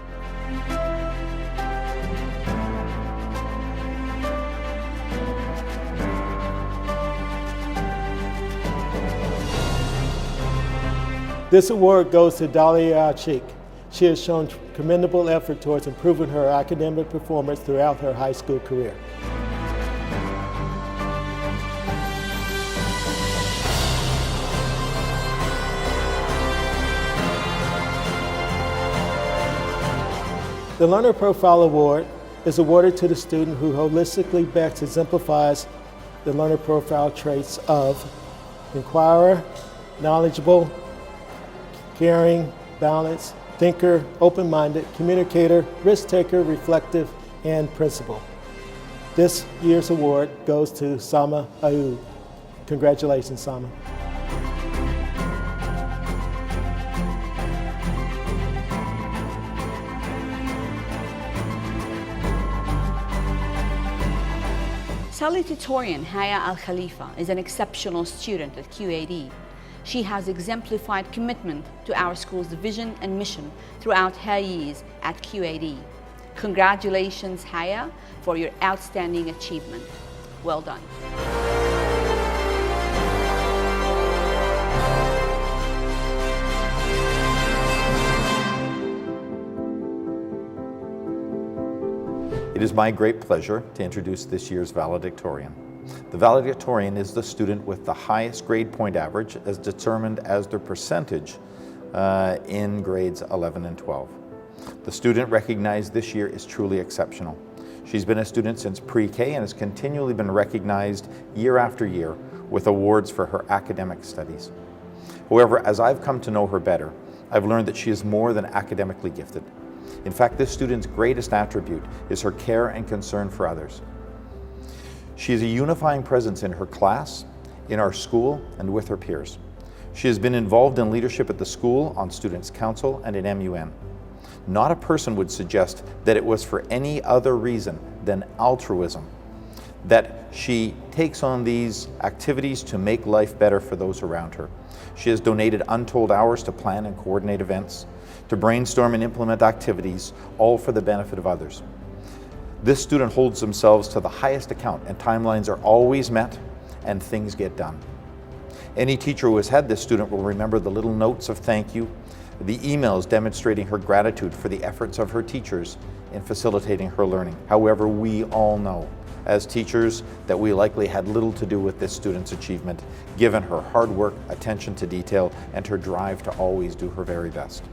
This award goes to Dalia Achik. She has shown commendable effort towards improving her academic performance throughout her high school career. The Learner Profile Award is awarded to the student who holistically best exemplifies the learner profile traits of inquirer, knowledgeable, caring, balanced, thinker, open-minded, communicator, risk-taker, reflective, and principled. This year's award goes to Sama Ayub. Congratulations, Sama.
Salutatorian Haya Al Khalifa is an exceptional student at QAD. She has exemplified commitment to our school's vision and mission throughout her years at QAD. Congratulations, Haya, for your outstanding achievement. Well done.
It is my great pleasure to introduce this year's valedictorian. The valedictorian is the student with the highest grade point average as determined as their percentage in grades 11 and 12. The student recognized this year is truly exceptional. She's been a student since pre-K and has continually been recognized year after year with awards for her academic studies. However, as I've come to know her better, I've learned that she is more than academically gifted. In fact, this student's greatest attribute is her care and concern for others. She is a unifying presence in her class, in our school, and with her peers. She has been involved in leadership at the school, on Students' Council, and in MUN. Not a person would suggest that it was for any other reason than altruism that she takes on these activities to make life better for those around her. She has donated untold hours to plan and coordinate events, to brainstorm and implement activities, all for the benefit of others. This student holds themselves to the highest account, and timelines are always met and things get done. Any teacher who has had this student will remember the little notes of thank you, the emails demonstrating her gratitude for the efforts of her teachers in facilitating her learning. However, we all know as teachers that we likely had little to do with this student's achievement, given her hard work, attention to detail, and her drive to always do her very best.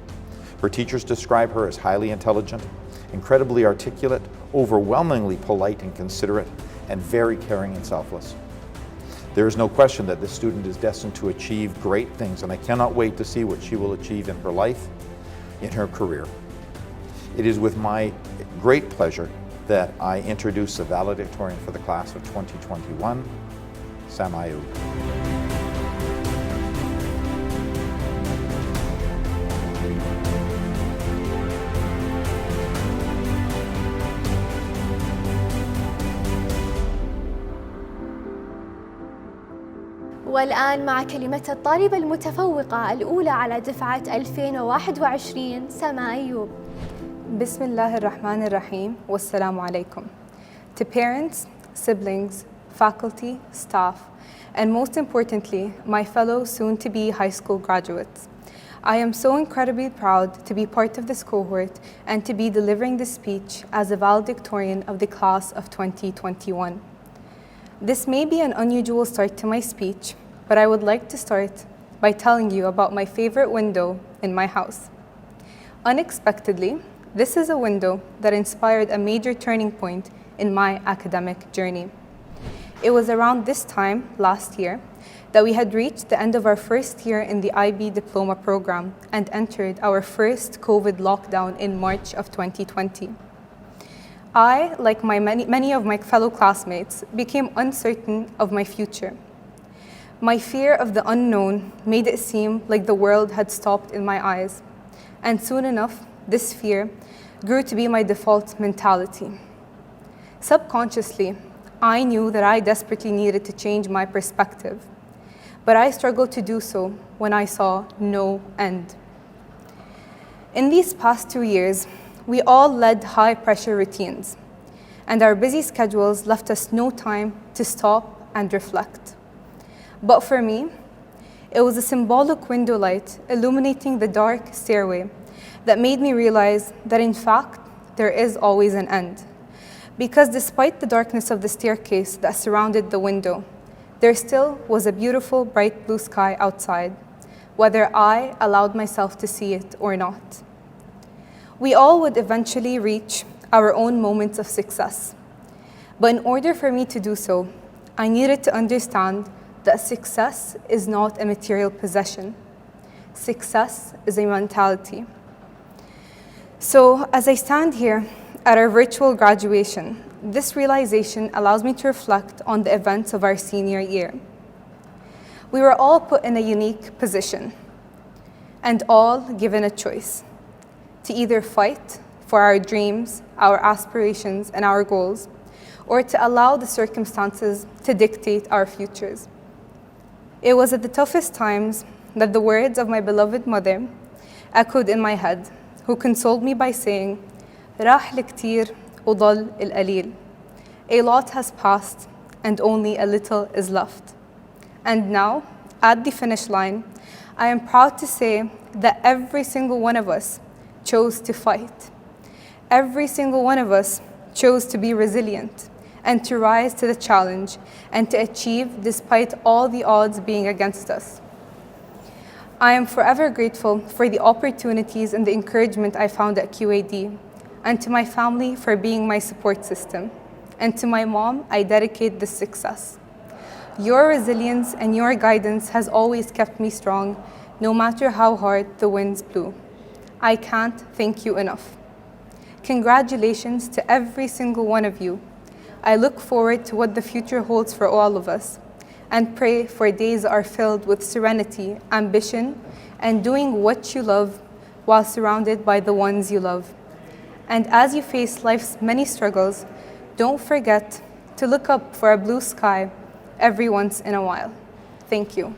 Her teachers describe her as highly intelligent, incredibly articulate, overwhelmingly polite and considerate, and very caring and selfless. There is no question that this student is destined to achieve great things, and I cannot wait to see what she will achieve in her life, in her career. It is with my great pleasure that I introduce the valedictorian for the class of 2021, Sama Ayub.
والآن مع كلمة الطالبة المتفوقة الأولى على دفعة 2021 سما أيوب.
بسم الله الرحمن الرحيم والسلام عليكم. To parents, siblings, faculty, staff, and most importantly, my fellow soon-to-be high school graduates. I am so incredibly proud to be part of this cohort and to be delivering this speech as a valedictorian of the class of 2021. This may be an unusual start to my speech, but I would like to start by telling you about my favorite window in my house. Unexpectedly, this is a window that inspired a major turning point in my academic journey. It was around this time last year that we had reached the end of our first year in the IB diploma program and entered our first COVID lockdown in March of 2020. I, like many of my fellow classmates, became uncertain of my future. My fear of the unknown made it seem like the world had stopped in my eyes, and soon enough, this fear grew to be my default mentality. Subconsciously, I knew that I desperately needed to change my perspective, but I struggled to do so when I saw no end. In these past 2 years, we all led high-pressure routines, and our busy schedules left us no time to stop and reflect. But for me, it was a symbolic window light illuminating the dark stairway that made me realize that in fact, there is always an end. Because despite the darkness of the staircase that surrounded the window, there still was a beautiful bright blue sky outside, whether I allowed myself to see it or not. We all would eventually reach our own moments of success. But in order for me to do so, I needed to understand that success is not a material possession. Success is a mentality. So as I stand here at our virtual graduation, this realization allows me to reflect on the events of our senior year. We were all put in a unique position and all given a choice to either fight for our dreams, our aspirations, and our goals, or to allow the circumstances to dictate our futures. It was at the toughest times that the words of my beloved mother echoed in my head, who consoled me by saying, راح الكتير وضل القليل. A lot has passed and only a little is left. And now, at the finish line, I am proud to say that every single one of us chose to fight. Every single one of us chose to be resilient and to rise to the challenge and to achieve despite all the odds being against us. I am forever grateful for the opportunities and the encouragement I found at QAD, and to my family for being my support system. And to my mom, I dedicate this success. Your resilience and your guidance has always kept me strong, no matter how hard the winds blew. I can't thank you enough. Congratulations to every single one of you. I look forward to what the future holds for all of us, and pray for days are filled with serenity, ambition, and doing what you love while surrounded by the ones you love. And as you face life's many struggles, don't forget to look up for a blue sky every once in a while. Thank you.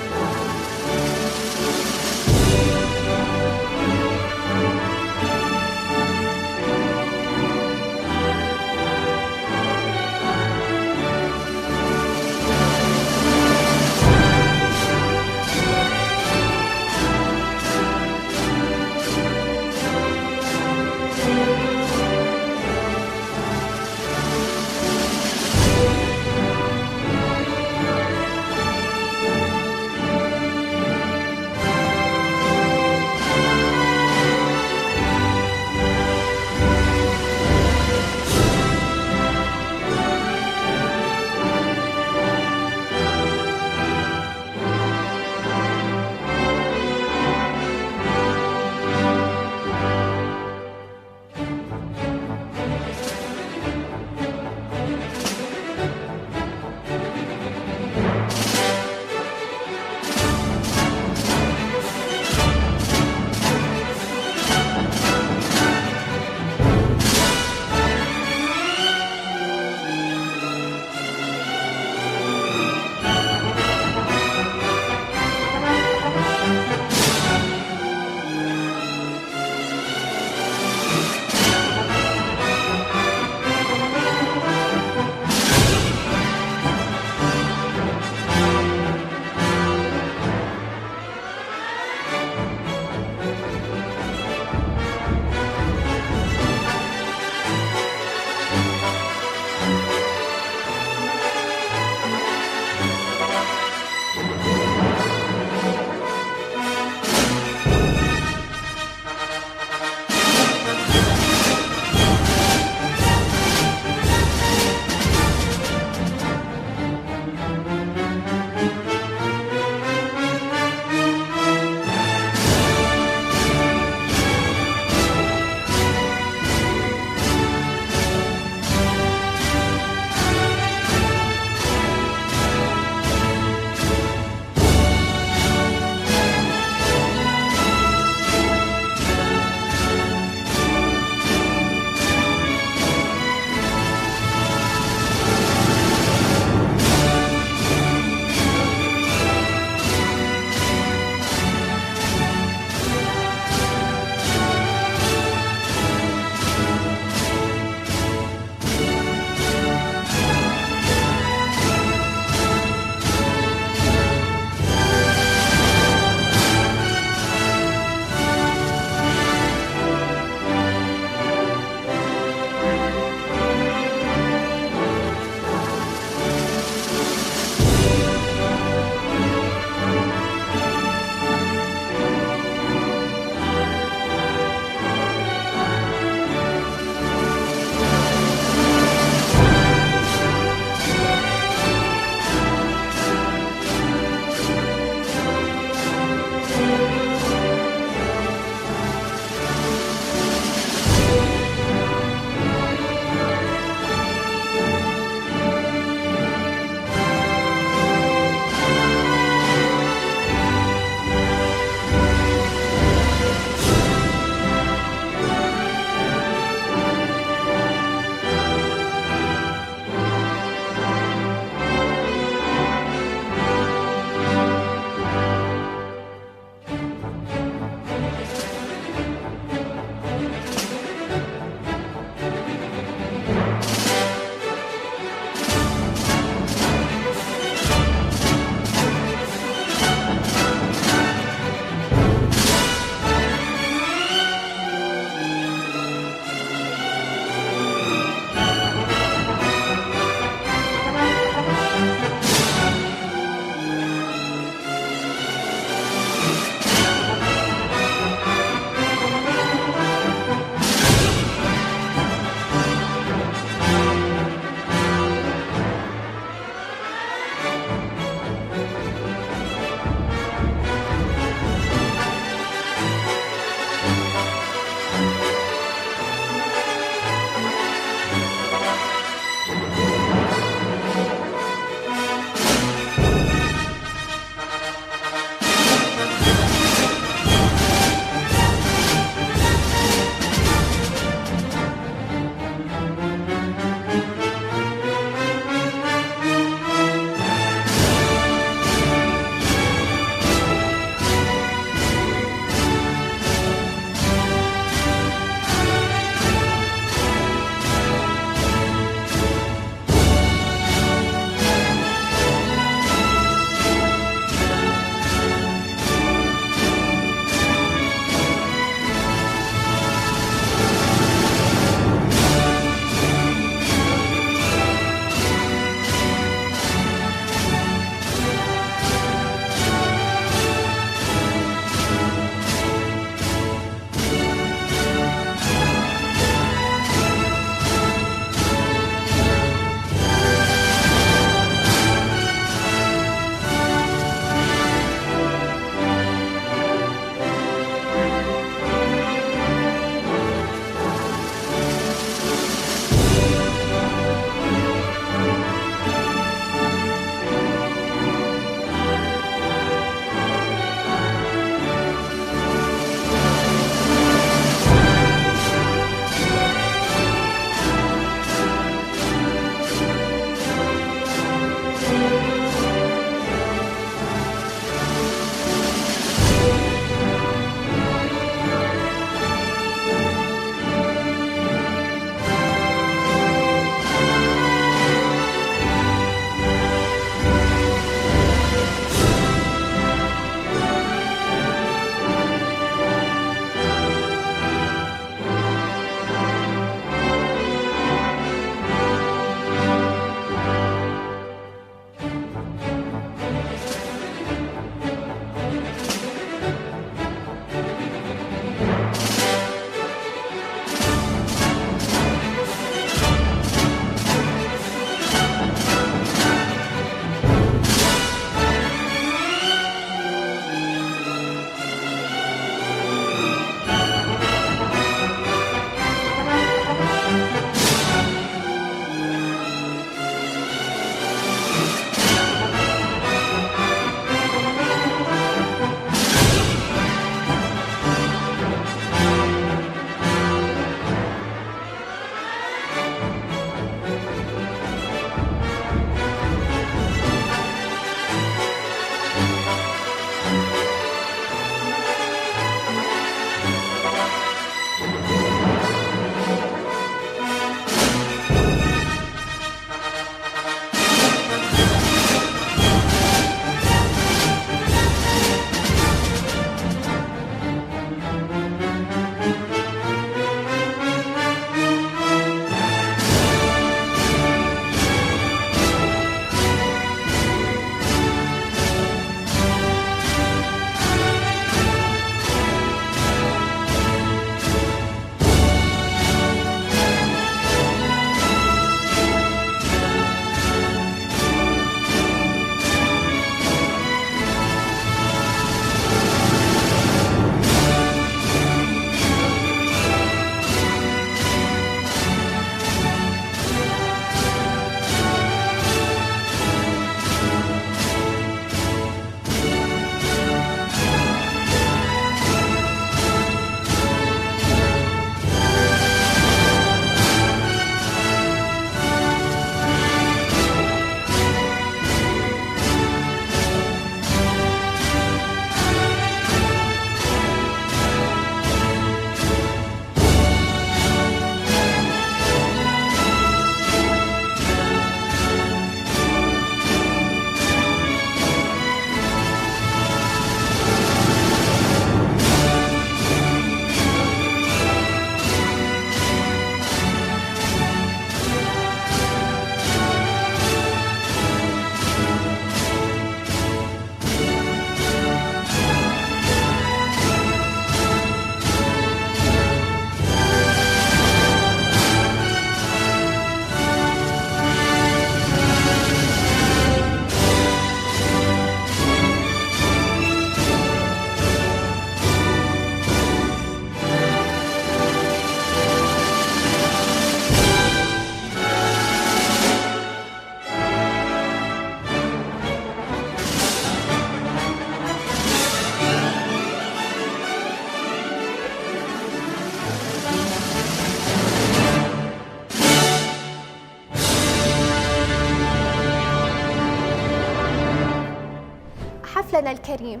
حفلنا الكريم.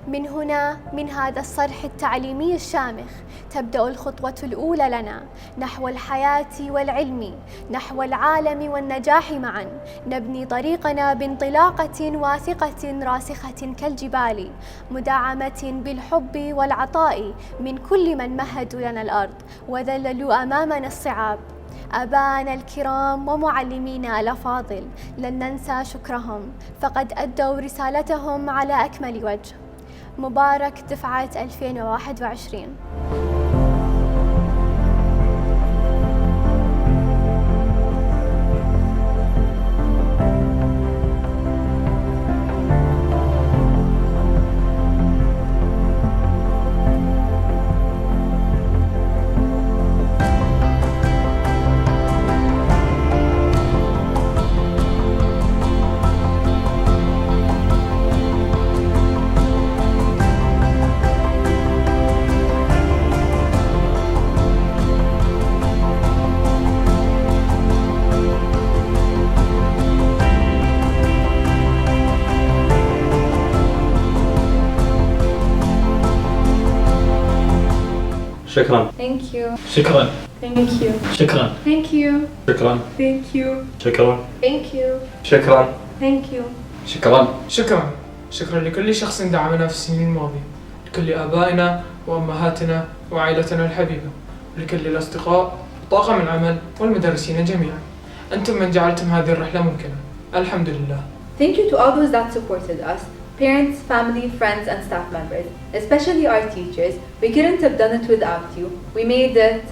من هنا، من هذا الصرح التعليمي الشامخ، تبدأ الخطوة الأولى لنا نحو الحياة والعلم، نحو العالم والنجاح معا. نبني طريقنا بانطلاقة واثقة راسخة كالجبال، مدعمة بالحب والعطاء من كل من مهدوا لنا الأرض وذللوا أمامنا الصعاب. آباءنا الكرام ومعلمينا الأفاضل، لن ننسى شكرهم، فقد أدوا رسالتهم على أكمل وجه. مبارك دفعة 2021.
شكرا.
Thank you.
شكرا.
Thank you.
شكرا.
Thank you.
شكرا.
Thank you.
شكرا.
Thank you.
شكرا.
Thank you.
شكرا.
شكرا. شكرا لكل شخص دعمنا في السنين الماضية، لكل آبائنا وأمهاتنا وعائلتنا الحبيبة، ولكل الأصدقاء وطاقم العمل والمدرسين جميعا. أنتم من جعلتم هذه الرحلة ممكنة. الحمد لله.
Thank you to all those that supported us, parents, family, friends and staff members, especially our teachers. We couldn't have done it without you. We made it